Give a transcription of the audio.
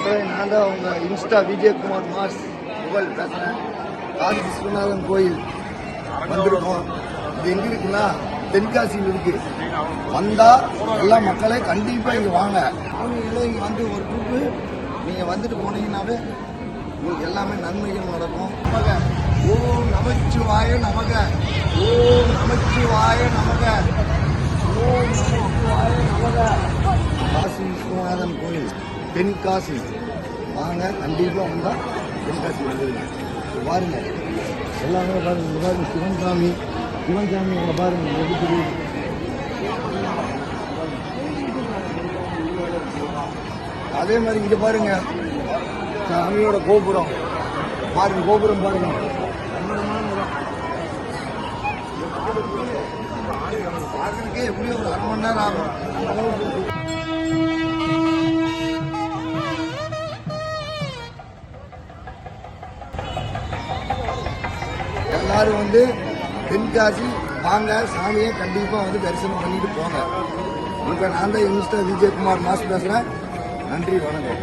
மக்களே, நான் தான் உங்க இன்ஸ்டா விஜயகுமார் மாஸ் புகழ் பேசுறேன். காசி விஸ்வநாதன் கோயில் வந்திருக்கோம். இது எங்க இருக்குன்னா தென்காசியில் இருக்கு. வந்தா எல்லா மக்களே கண்டிப்பா இங்க வாங்க. இங்க வந்து ஒரு ட்ரிப்பு நீங்க வந்துட்டு போனீங்கன்னாவே உங்களுக்கு எல்லாமே நன்மைகள் நடக்கும். ஓம் நமச்சிவாய நமக, ஓம் நமச்சிவாய நமக, ஓம் நமச்சிவாய நமக. காசி விஸ்வநாதன் கோயில் தென்காசி வாங்க, கண்டிப்பா வந்தா தென்காசி வந்துருங்க. பாருங்க எல்லாமே பாருங்க. பாருங்க சிவன்சாமி உங்களை பாருங்க எப்படி தெரியுது. அதே மாதிரி இங்க பாருங்க சாமியோட கோபுரம் பாருங்க. கோபுரம் பாருங்க. பார்க்கறதுக்கே எப்படியும் ஒரு 1/2 மணி நேரம் ஆகும். எல்லாரும் வந்து தென்காசி வாங்க, சாமியை கண்டிப்பா வந்து தரிசனம் பண்ணிட்டு போங்க. இப்ப நான் தான் இன்ஸ்டா விஜயகுமார் மாஸ் பேசுறேன். நன்றி, வணக்கம்.